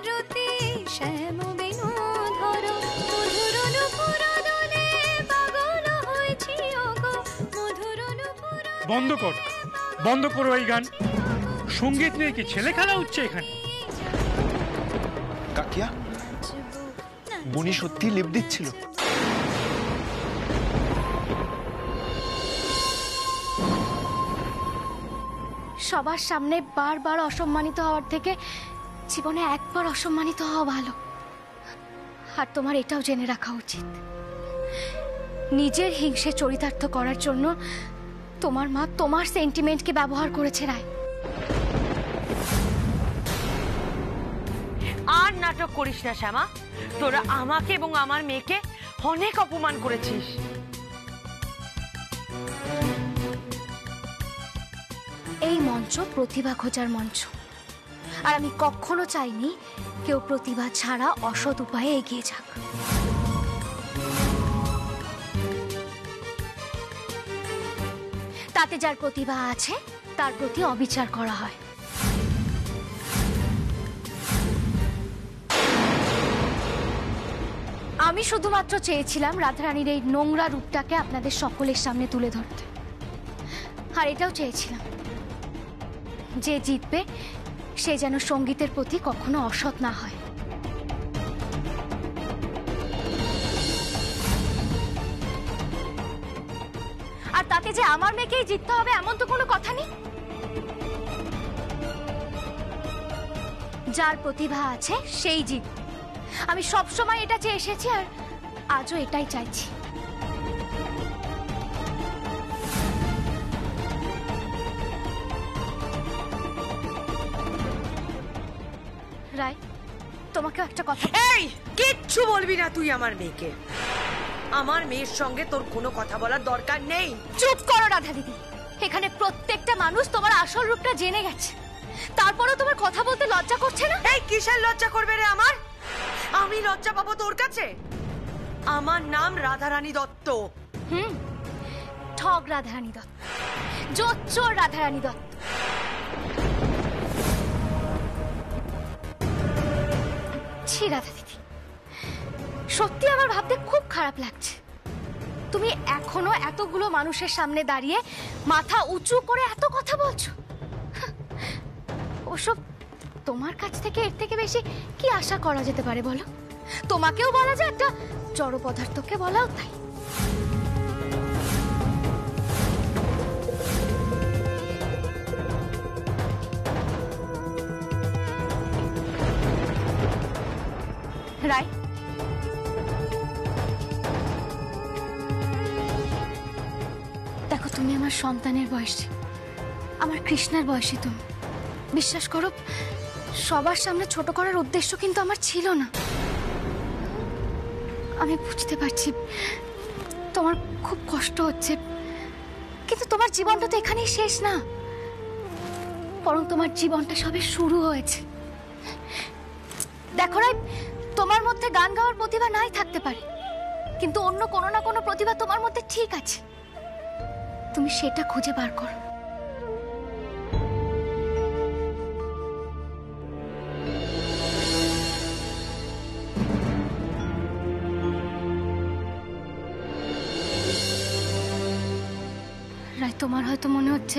মারুতি শ্যাম বিনোধর মধুর নূপুর দোলে পাগল হয়েছি ওগো মধুর নূপুর। বন্ধ কর, বন্ধ করো এই গান। সঙ্গীত নিয়ে কি ছেলে খেলা হচ্ছে এখানে? কাকিয়া, মনি সত্যি লিপ দিচ্ছিল। সবার সামনে বারবার অসম্মানিত হওয়ার থেকে জীবনে একবার অসম্মানিত হওয়া ভালো। আর তোমার এটাও জেনে রাখা উচিত, নিজের হিংসে চরিতার্থ করার জন্য তোমার মা তোমার সেন্টিমেন্টকে ব্যবহার করেছে রায়। আর নাটক করিস না শ্যামা, তোরা আমাকে এবং আমার মেয়েকে অনেক অপমান করেছিস। এই মঞ্চ প্রতিভা খোঁজার মঞ্চ, আর আমি কখনো চাইনি কেউ প্রতিভা ছাড়া অসৎ উপায়ে এগিয়ে যাক। তাতে যার প্রতিভা আছে তার প্রতি অবিচার করা হয়। আমি শুধুমাত্র চেয়েছিলাম রাধারানীর এই নোংরা রূপটাকে আপনাদের সকলের সামনে তুলে ধরতে, আর এটাও চেয়েছিলাম যে জিতবে সে যেন সঙ্গীতের প্রতি কখনো অসৎ না হয়। আর তাতে যে আমার মেয়েকেই জিততে হবে এমন তো কোনো কথা নেই। যার প্রতিভা আছে সেই জিত। আমি সব সময় এটা চেয়ে এসেছি আর আজও এটাই চাইছি। রায়, তোমাকেও একটা কথা। এই, কিচ্ছু বলবি না তুই আমার মেয়েকে। আমার মেয়ের সঙ্গে তোর কোনো কথা বলার দরকার নেই। চুপ করো রাধা দিদি, এখানে প্রত্যেকটা মানুষ তোমার আসল রূপটা জেনে গেছে, তারপরেও তোমার কথা বলতে লজ্জা করছে না? এই কিসের লজ্জা করবে রে আমার? আমি লজ্জা পাবো তোর কাছে? আমার নাম রাধারানী দত্ত। ঠগ রাধারানী দত্ত, জোচ্চোর রাধারানী দত্ত। ছি রাধা দিদি, সত্যি আমার ভাবতে খুব খারাপ লাগছে। তুমি এখনো এতগুলো মানুষের সামনে দাঁড়িয়ে মাথা উঁচু করে এত কথা বলছো। ওসব তোমার কাছ থেকে এর থেকে বেশি কি আশা করা যেতে পারে বলো? তোমাকেও বলা যায়, একটা জড় পদার্থকে বলাও তাই। রায়, দেখো তুমি আমার সন্তানের বয়সী, আমার কৃষ্ণার বয়সী। তুমি বিশ্বাস করো, সবার সামনে ছোট করার উদ্দেশ্য কিন্তু আমার ছিল না। আমি বুঝতে পারছি তোমার খুব কষ্ট হচ্ছে, কিন্তু তোমার জীবনটা তো এখানেই শেষ না, বরং তোমার জীবনটা সবে শুরু হয়েছে। দেখো রায়, তোমার মধ্যে গান গাওয়ার প্রতিভা নাই থাকতে পারে, কিন্তু অন্য কোনো না কোনো প্রতিভা তোমার মধ্যে ঠিক আছে। তুমি সেটা খুঁজে বার করো। রায়, তোমার হয়তো মনে হচ্ছে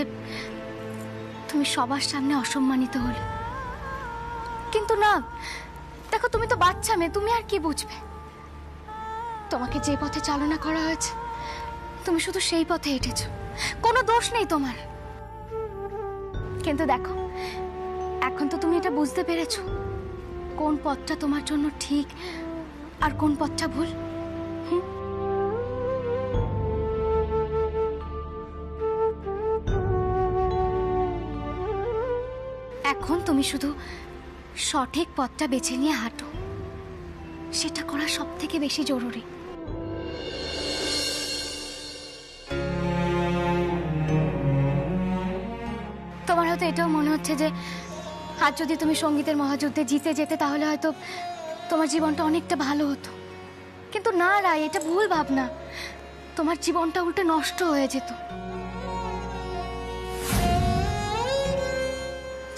তুমি সবার সামনে অসম্মানিত হলে, কিন্তু না, দেখো তুমি তো বাচ্চা মেয়ে, তুমি আর কি বুঝবে? তোমাকে যে পথে চালনা করা হয়েছে তুমি শুধু সেই পথে হেঁটেছো, কোনো দোষ নেই তোমার। কিন্তু দেখো, এখন তো তুমি এটা বুঝতে পেরেছো কোন পথটা তোমার জন্য ঠিক আর কোন পথটা ভুল। এখন তুমি শুধু সঠিক পথটা বেছে নিয়ে হাঁটো, সেটা করা সব থেকে বেশি জরুরি। তোমার হয়তো এটাও মনে হচ্ছে যে আজ যদি তুমি সঙ্গীতের মহাযুদ্ধে জিতে যেতে তাহলে হয়তো তোমার জীবনটা অনেকটা ভালো হতো, কিন্তু না রায়, এটা ভুল ভাবনা। তোমার জীবনটা উল্টে নষ্ট হয়ে যেত।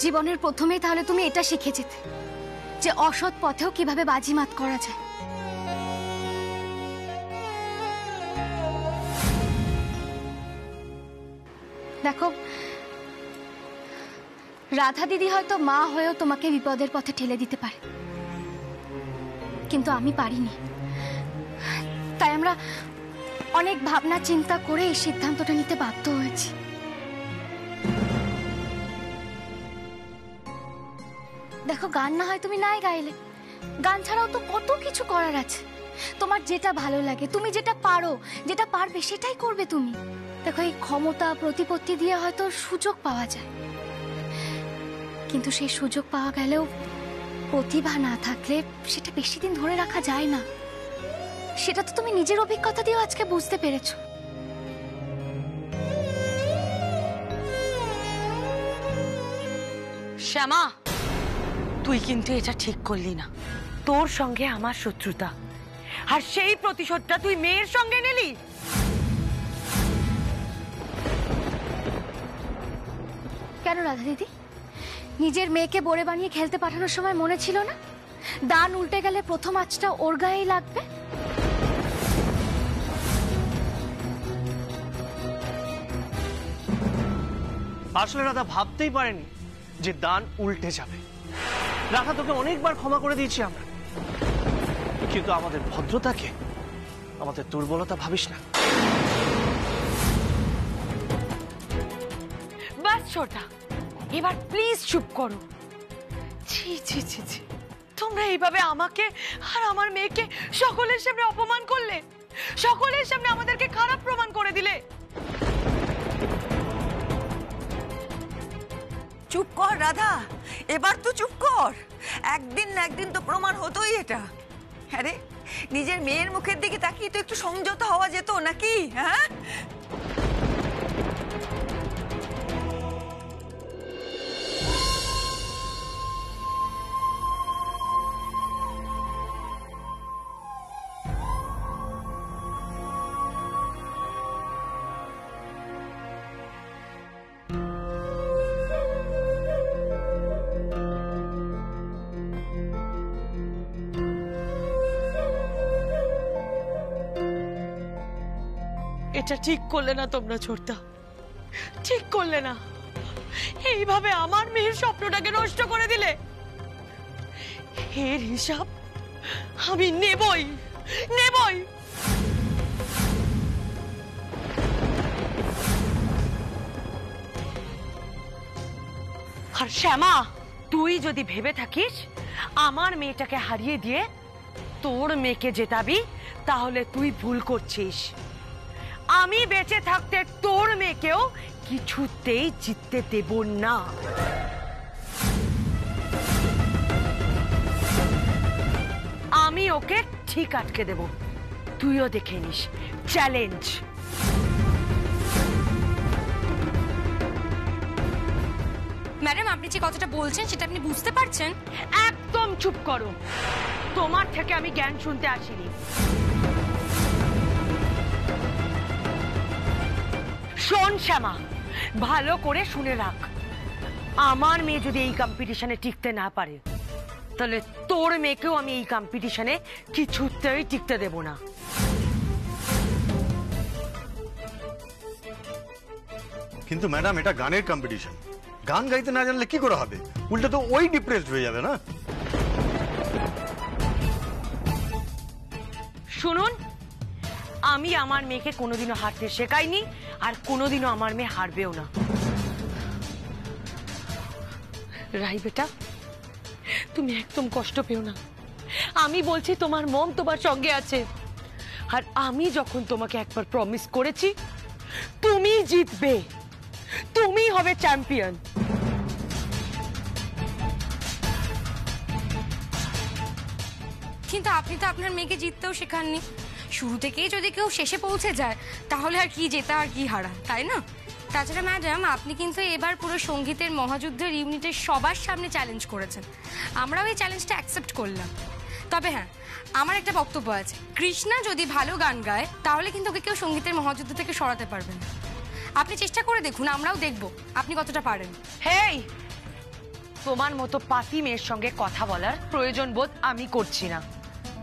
জীবনের প্রথমেই তাহলে তুমি এটা শিখে যেতে যে অসৎ পথেও কিভাবে বাজিমাত করা যায়। দেখো, রাধা দিদি হয়তো মা হয়েও তোমাকে বিপদের পথে ঠেলে দিতে পারে, কিন্তু আমি পারিনি। তাই আমরা অনেক ভাবনা চিন্তা করে এই সিদ্ধান্তটা নিতে বাধ্য হয়েছি। দেখো, গান না হয় তুমি নাই গাইলে, গান ছাড়াও তো কত কিছু করার আছে। তোমার যেটা ভালো লাগে, তুমি যেটা পারো, যেটা পারবে সেটাই করবে তুমি। দেখো, এই ক্ষমতা প্রতিপত্তি দিয়ে হয়তো সুযোগ পাওয়া যায়, কিন্তু সেই সুযোগ পাওয়া গেলেও প্রতিভা না থাকলে সেটা বেশি দিন ধরে রাখা যায় না। সেটা তো তুমি নিজের অভিজ্ঞতা দিয়েও আজকে বুঝতে পেরেছো। শ্যামা, তুই কিন্তু এটা ঠিক করলি না। তোর সঙ্গে আমার শত্রুতা, আর সেই প্রতিশোধটা তুই মেয়ের সঙ্গে নিলি। কেন রাধা দিদি, নিজের মেয়েকে বোরে বানিয়ে খেলতে পাঠানোর সময় মনে ছিল না দান উল্টে গেলে প্রথম আঁচটা ওর গায়েই লাগবে? আসলে রাধা ভাবতেই পারেনি যে দান উল্টে যাবে। রাধা, তোকে অনেকবার ক্ষমা করে দিয়েছি আমরা, কিন্তু আমাদের ভদ্রতাকে আমাদের দুর্বলতা ভাবিস না। বাস ছোটা, এবার প্লিজ চুপ করো। ছি ছি ছি ছি, তোমরা এইভাবে আমাকে আর আমার মেয়েকে সকলের সামনে অপমান করলে, সকলের সামনে আমাদেরকে খারাপ প্রমাণ করে দিলে। চুপ কর রাধা, এবার তো চুপ কর। একদিন না একদিন তো প্রমাণ হতোই এটা। হ্যাঁ রে, নিজের মেয়ের মুখের দিকে তাকিয়ে তো একটু সংযত হওয়া যেত নাকি? হ্যাঁ, এটা ঠিক করলে না তোমরা ছোটদা, ঠিক করলে না। এইভাবে আমার মেয়ের স্বপ্নটাকে নষ্ট করে দিলে। এর হিসাব আমি নেবই নেবই। আর শ্যামা, তুই যদি ভেবে থাকিস আমার মেয়েটাকে হারিয়ে দিয়ে তোর মেয়েকে জেতাবি, তাহলে তুই ভুল করছিস। আমি বেঁচে থাকতে তোর মেয়েকেও কিছুতেই জিততে দেব না। আমি ওকে ঠিক আটকে দেব, তুইও দেখে নিস। চ্যালেঞ্জ। ম্যাডাম, আপনি যে কথাটা বলছেন সেটা আপনি বুঝতে পারছেন? একদম চুপ করো, তোমার থেকে আমি জ্ঞান শুনতে আসিনি। শোন শ্যামা, ভালো করে শুনে রাখ, আমার মেয়ে যদি এই কম্পিটিশনে টিকতে না পারে, তাহলে তোর মেয়েকেও আমি এই কম্পিটিশনে কিছুতেই টিকতে দেব না। কিন্তু ম্যাডাম, এটা গানের কম্পিটিশন, গান গাইতে না জানলে কি করে হবে? উল্টে তো ওই ডিপ্রেসড হয়ে যাবে না। শুনুন, আমি আমার মেয়েকে কোনোদিনও হারতে শেখাইনি, আর কোনোদিনও আমার মেয়ে হারবেও না। রাই বেটা, তুমি একদম কষ্ট পেও না। আমি বলছি তোমার মম তোমার সঙ্গে আছে, আর আমি যখন তোমাকে একবার প্রমিস করেছি তুমি জিতবে, তুমি হবে চ্যাম্পিয়ন। কিন্তু আপনি তো আপনার মেয়েকে জিততেও শেখাননি। শুরু থেকেই যদি কেউ শেষে পৌঁছে যায় তাহলে আর কি জেতা আর কি হারা, তাই না? তাছাড়া ম্যাডাম, আপনি কিন্তু এবার পুরো সঙ্গীতের মহাযুদ্ধের ইউনিটের সবার সামনে চ্যালেঞ্জ করেছেন। আমরাও এই চ্যালেঞ্জটা অ্যাকসেপ্ট করলাম। তবে হ্যাঁ, আমার একটা বক্তব্য আছে, কৃষ্ণা যদি ভালো গান গায় তাহলে কিন্তু ওকে কেউ সঙ্গীতের মহাযুদ্ধ থেকে সরাতে পারবে না। আপনি চেষ্টা করে দেখুন, আমরাও দেখব আপনি কতটা পারেন। হেই, তোমার মতো পাতি মেয়ের সঙ্গে কথা বলার প্রয়োজন বোধ আমি করছি না।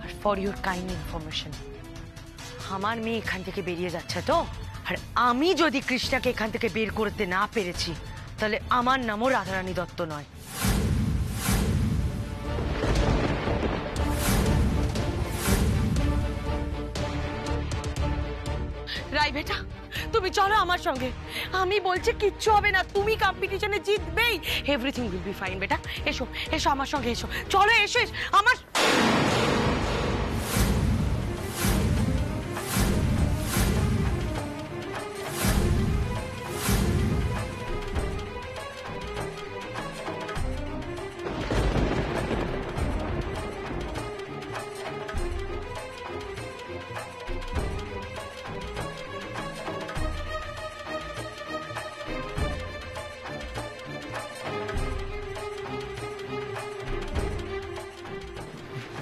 আর ফর ইউর কাইন্ড ইনফরমেশন, আমার মেয়ে এখান থেকে বেরিয়ে যাচ্ছে তো, আর আমি যদি কৃষ্ণাকে এখান থেকে বের করতে না পেরেছি তাহলে আমার নামও রাধারানী দত্ত নয়। রাই বেটা, তুমি চলো আমার সঙ্গে। আমি বলছি কিচ্ছু হবে না, তুমি কম্পিটিশনে জিতবেই। এভরিথিং উইল বি ফাইন বেটা। এসো এসো আমার সঙ্গে, এসো, চলো, এসো আমার।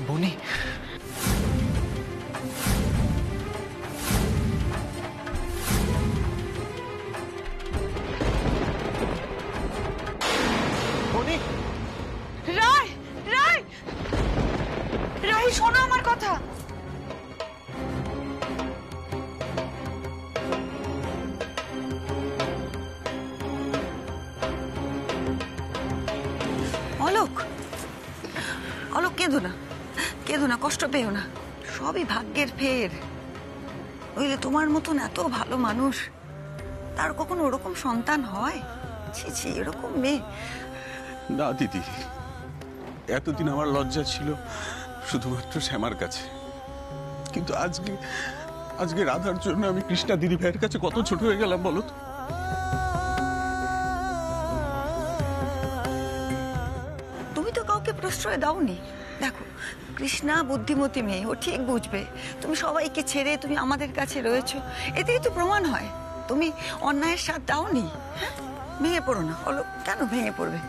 বনি, বনি, রাই রাই রাই, শোনো আমার কথা। অলোক, অলোক কেঁদো না, কেঁদো না, কষ্ট পেও না, সবই ভাগ্যের ফের। বুঝলে, তোমার মতন এত ভালো মানুষ, তার কখনো ওরকম সন্তান হয়? ছি ছি, এরকম মেয়ে। না দিদি, এতদিন আমার লজ্জা ছিল শুধুমাত্র শ্যামার কাছে, কিন্তু আজকে রাধার জন্য আমি কৃষ্ণা দিদি ভাইয়ের কাছে কত ছোট হয়ে গেলাম বলো তো। তুমি তো কাউকে প্রশ্রয় দাওনি। দেখো, কৃষ্ণা বুদ্ধিমতী মেয়ে, ও ঠিক বুঝবে। তুমি সবাইকে ছেড়ে তুমি আমাদের কাছে রয়েছো, এতেই তো প্রমাণ হয় তুমি অন্যায়ের সাথ দাওনি। হ্যাঁ, ভেঙে পড়ো না অলোক, কেন ভেঙে পড়বে?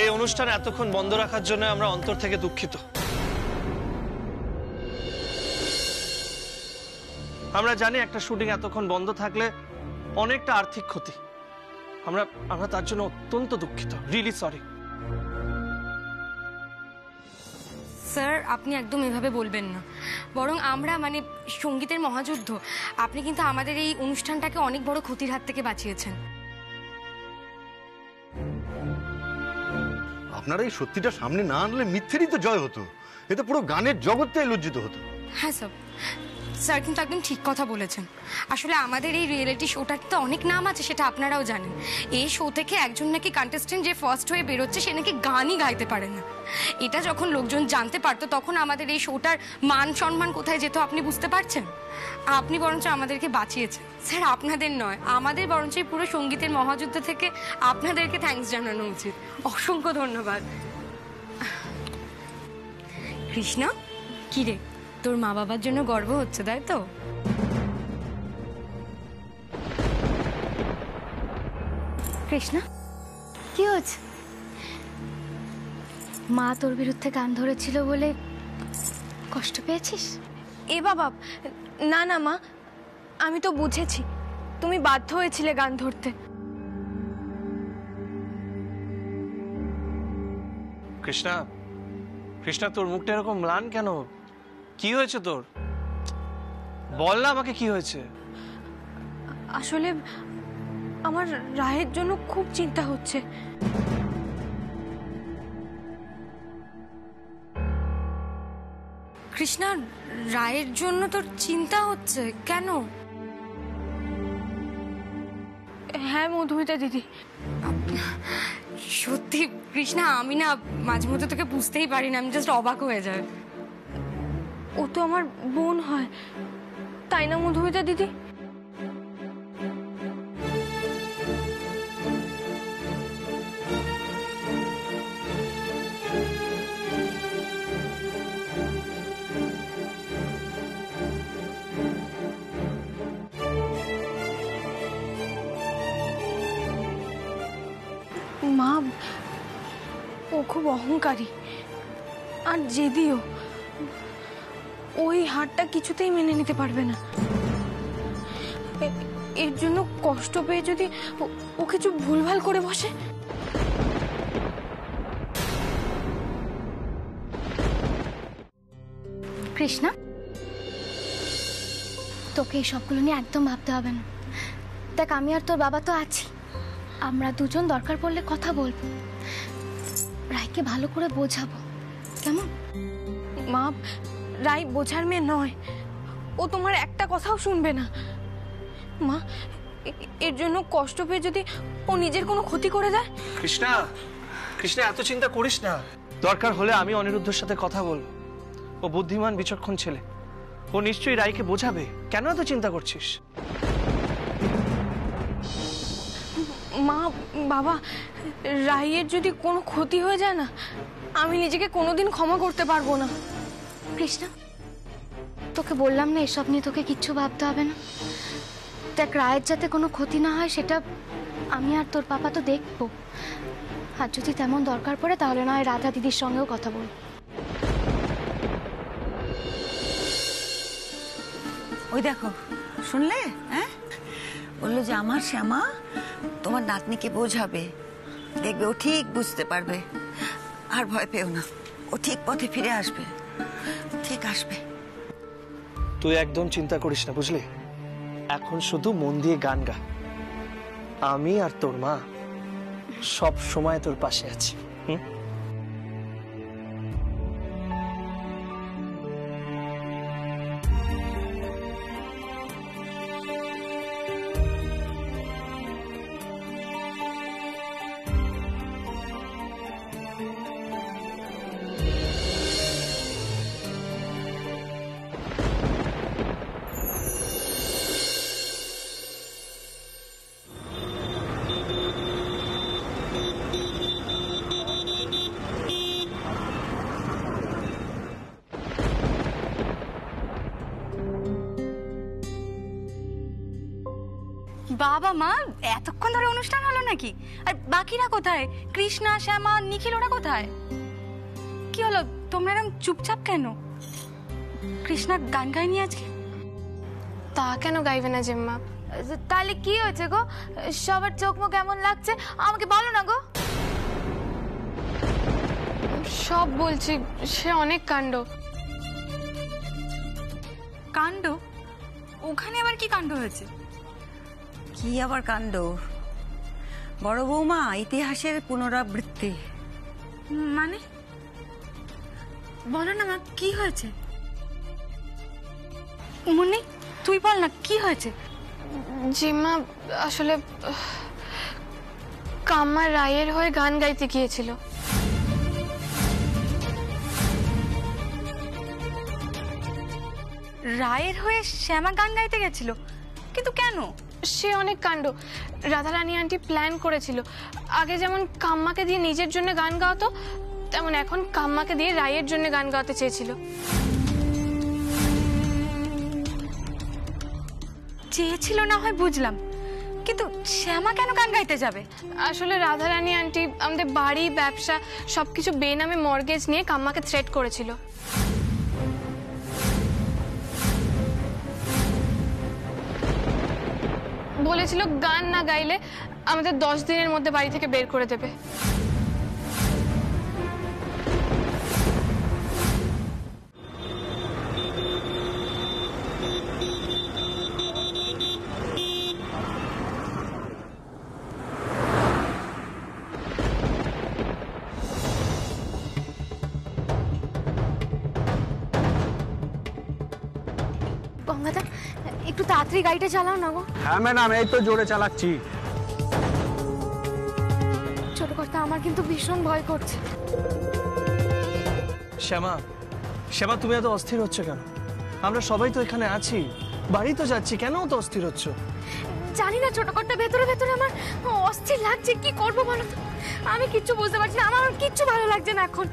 এই অনুষ্ঠান এতক্ষণ বন্ধ রাখার জন্য আমরা অন্তর থেকে দুঃখিত। আমরা জানি একটা শুটিং এতক্ষণ বন্ধ থাকলে অনেকটা আর্থিক ক্ষতি। আমরা তার জন্য অত্যন্ত দুঃখিত, রিয়েলি সরি। স্যার, আপনি একদম এভাবে বলবেন না। বরং আমরা মানে সঙ্গীতের মহাযুদ্ধ, আপনি কিন্তু আমাদের এই অনুষ্ঠানটাকে অনেক বড় ক্ষতির হাত থেকে বাঁচিয়েছেন। আপনারা এই সত্যিটা সামনে না আনলে মিথ্যেরই তো জয় হতো, এতে পুরো গানের জগৎটাই লজ্জিত হতো। হ্যাঁ স্যার, স্যার কিন্তু একদম ঠিক কথা বলেছেন। আসলে আমাদের এই রিয়েলিটি শোটার তো অনেক নাম আছে, সেটা আপনারাও জানেন। এই শো থেকে একজন নাকি কন্টেস্টেন্ট যে ফার্স্ট হয়ে বেরোচ্ছে, সে নাকি গানই গাইতে পারে না। এটা যখন লোকজন জানতে পারতো, তখন আমাদের এই শোটার মান সম্মান কোথায় যেত আপনি বুঝতে পারছেন? আপনি বরঞ্চ আমাদেরকে বাঁচিয়েছেন। স্যার, আপনাদের নয়, আমাদের বরঞ্চ এই পুরো সঙ্গীতের মহাযুদ্ধ থেকে আপনাদেরকে থ্যাঙ্কস জানানো উচিত। অসংখ্য ধন্যবাদ। কৃষ্ণা, কি রে, তোর মা বাবার জন্য গর্ব হচ্ছে, তাই তো? কৃষ্ণা, কি হচ্ছে? মা তোর বিরুদ্ধে গান ধরেছিল বলে কষ্ট পেয়েছিস? এ বাবা, না না মা, আমি তো বুঝেছি তুমি বাধ্য হয়েছিলে গান ধরতে। কৃষ্ণা, কৃষ্ণা, তোর মুখটা এরকম ম্লান কেন? কি হয়েছে তোর? বল না আমাকে, কি হয়েছে? আসলে আমার রাহের জন্য খুব চিন্তা হচ্ছে। কৃষ্ণা, রায়ের জন্য তোর চিন্তা হচ্ছে কেন? হ্যাঁ মধুমিতা দিদি, সত্যি কৃষ্ণা, আমি না মাঝে মধ্যে তোকে বুঝতেই পারি না, আমি জাস্ট অবাক হয়ে যাই। ও তো আমার বোন হয়, তাই না মধুমিতা দিদি? মা, ও খুব অহংকারী আর জেদিও। ওই হারটা কিছুতেই মেনে নিতে পারবে না। এর জন্য কষ্ট পেয়ে যদি ও কিছু ভুলভাল করে বসে? কৃষ্ণা, তোকে এই সবগুলো নিয়ে একদম ভাবতে হবে না। দেখ, আমি আর তোর বাবা তো আছি, আমরা দুজন দরকার পড়লে কথা বলবো, রায়কে ভালো করে বোঝাবো, কেমন? মা, রাই বোঝার মেয়ে নয়, ও তোমার একটা কথাও শুনবে না। মা, এর জন্য কষ্ট পেয়ে যদি ও নিজের কোনো ক্ষতি করে দেয়? কৃষ্ণা, কৃষ্ণা এত চিন্তা করিস না। দরকার হলে আমি অনিরুদ্ধের সাথে কথা বলবো। ও বুদ্ধিমান বিচক্ষণ ছেলে, ও নিশ্চয়ই রায়কে বোঝাবে। কেন এত চিন্তা করছিস? মা, বাবা, রাইয়ের যদি কোনো ক্ষতি হয়ে যায় না, আমি নিজেকে কোনোদিন ক্ষমা করতে পারবো না। কৃষ্ণা, তোকে বললাম না এসব নিয়ে তোকে কিচ্ছু ভাবতে হবে না। দেখ, রায়ের যাতে কোনো ক্ষতি না হয় সেটা আমি আর তোর পাপা তো দেখবো। আর যদি তেমন দরকার পড়ে তাহলে না হয় রাধা দিদির সঙ্গেও কথা বল। ওই দেখো, শুনলে? হ্যাঁ, বললো যে আমার শ্যামা তোমার নাতনিকে বোঝাবে, দেখবে ও ঠিক বুঝতে পারবে। আর ভয় পেও না, ও ঠিক পথে ফিরে আসবে, ঠিক আসবে। তুই একদম চিন্তা করিস না, বুঝলি? এখন শুধু মন দিয়ে গান গা। আমি আর তোর মা সব সময় তোর পাশে আছি। বাবা মা, এতক্ষণ ধরে অনুষ্ঠান হলো নাকি? আর বাকিরা কোথায়? কৃষ্ণা, শ্যামা, নিখিল ওরা কোথায়? কি হলো, তোমরা এরকম চুপচাপ কেন? কৃষ্ণা গান গায়নি আজকে? তা কেন গাইবে না জেম্মা? তাহলে কি হয়েছে গো? সবার চোখ মুখ কেমন লাগছে আমাকে বলো না গো। সব বলছি, সে অনেক কাণ্ড। কাণ্ড? ওখানে আবার কি কাণ্ড হয়েছে? কি আবার কাণ্ড? বড় বৌমা, ইতিহাসের পুনরাবৃত্তি। মানে বলো না মা, কি হয়েছে? মুন্নি, তুই বল না, কি হয়েছে? জিম্মা, আসলে কাম্মা রায়ের হয়ে গান গাইতে গিয়েছিল। রায়ের হয়ে শ্যামা গান গাইতে গেছিল? কিন্তু কেন? সে অনেক কাণ্ড। রাধারানী আন্টি প্ল্যান করেছিল, আগে যেমন কাম্মাকে দিয়ে নিজের জন্য গান গাওয়াতো, তেমন এখন কাম্মাকে দিয়ে রায়ের জন্য গান গাওয়াতে চেয়েছিল। চেয়েছিল না হয় বুঝলাম, কিন্তু শ্যামা কেন গান গাইতে যাবে? আসলে রাধারানী আন্টি আমাদের বাড়ি, ব্যবসা সবকিছু বেনামে মর্গেজ নিয়ে কাম্মাকে থ্রেট করেছিল। বলেছিল গান না গাইলে আমাদের 10 দিনের মধ্যে বাড়ি থেকে বের করে দেবে। গঙ্গাদা, একটু তাড়াতাড়ি গাড়িটা চালাও না গো। হ্যাঁ ম্যাডাম, এই তো জোরে চালাচ্ছি। ছোট কর্তা, আমার কিন্তু ভীষণ ভয় করছে। শ্যামা, শ্যামা তুমি এত অস্থির হচ্ছে কেন? আমরা সবাই তো এখানে আছি, বাড়ি তো যাচ্ছি, কেন তো অস্থির হচ্ছ? জানি না ছোট কর্তা, ভেতরে ভেতরে আমার অস্থির লাগছে। কি করবো বলো তো? আমি কিচ্ছু বুঝতে পারছি না, আমার কিচ্ছু ভালো লাগছে না এখন।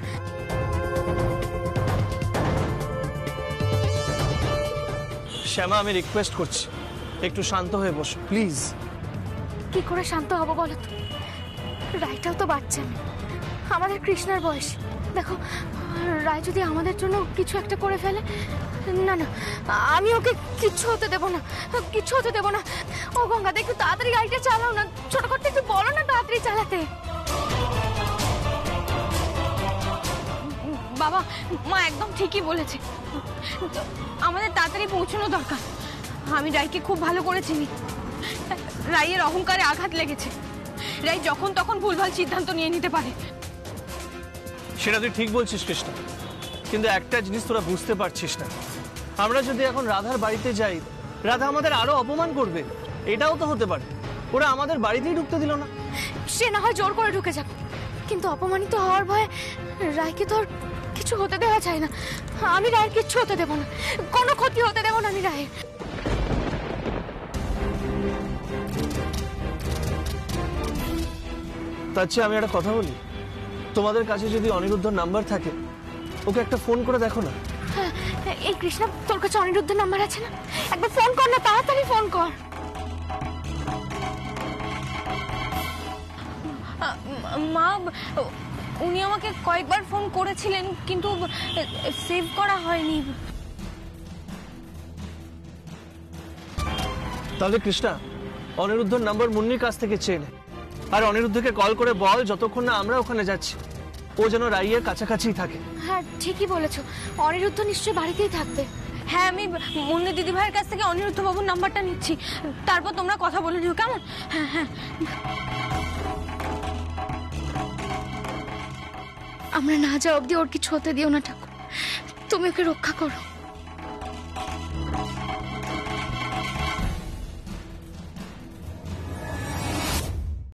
শ্যামা, আমি রিকোয়েস্ট করছি, একটু শান্ত হয়ে বসো প্লিজ। কি করে শান্ত হবো বলো তো? রায়টাও তো বাচ্চা মেয়ে, আমাদের কৃষ্ণার বয়স। দেখো, রায় যদি আমাদের জন্য কিছু একটা করে ফেলে না না, আমি ওকে কিচ্ছু হতে দেবো না, কিচ্ছু হতে দেবো না। ও গঙ্গাদা, একটু তাড়াতাড়ি গাড়িটা চালাও না, ছোট করতে একটু বলো না তাড়াতাড়ি চালাতে। বাবা, মা একদম ঠিকই বলেছে, আমাদের তাড়াতাড়ি পৌঁছানো দরকার। আমি রাইকে খুব ভালো করে চিনি। রাইয়ের অহংকারে আঘাত লেগেছে, রাই যখন তখন ভুলভাল সিদ্ধান্ত নিয়ে নিতে পারে। সেটা তুই ঠিক বলছিস কৃষ্ণা, কিন্তু একটা জিনিস তোরা বুঝতে পারছিস না, আমরা যদি এখন রাধার বাড়িতে যাই, রাধা আমাদের আরো অপমান করবে। এটাও তো হতে পারে ওরা আমাদের বাড়িতেই ঢুকতে দিল না। সে না হয় জোর করে ঢুকে যাবে, কিন্তু অপমানিত হওয়ার ভয়ে রায়কে তো আর কিছু হতে দেওয়া যায় না। আমি রায়ের কিচ্ছু হতে দেবো না, কোনো ক্ষতি হতে দেবো না আমি রায়ের। তার চেয়ে আমি একটা কথা বলি, তোমাদের কাছে যদি অনিরুদ্ধর নাম্বার থাকে, ওকে একটা ফোন করে দেখো না। হ্যাঁ, এই কৃষ্ণা, তোর কাছে অনিরুদ্ধের নাম্বার আছে না? একবার ফোন কর না, তাড়াতাড়ি ফোন কর। মা, উনি আমাকে কয়েকবার ফোন করেছিলেন, কিন্তু সেভ করা হয়নি। তাহলে কৃষ্ণা, অনিরুদ্ধর নাম্বার মুন্নির কাছ থেকে চেয়ে নে, আর অনিরুদ্ধকে কল করে বল যতক্ষণ না আমরা ওখানে যাচ্ছি ও যেন রাইয়ের কাছাকাছিই থাকে। হ্যাঁ, ঠিকই বলেছো, অনিরুদ্ধ নিশ্চয়ই বাড়িতেই থাকবে। হ্যাঁ, আমি মুন্নি দিদি ভাইয়ের কাছ থেকে অনিরুদ্ধ বাবুর নাম্বারটা নিচ্ছি, তারপর তোমরা কথা বলে নিও, কেমন? হ্যাঁ হ্যাঁ। আমরা না যাওয়া অব্দি ওর কিছু হতে দিও না ঠাকুর, তুমি ওকে রক্ষা করো।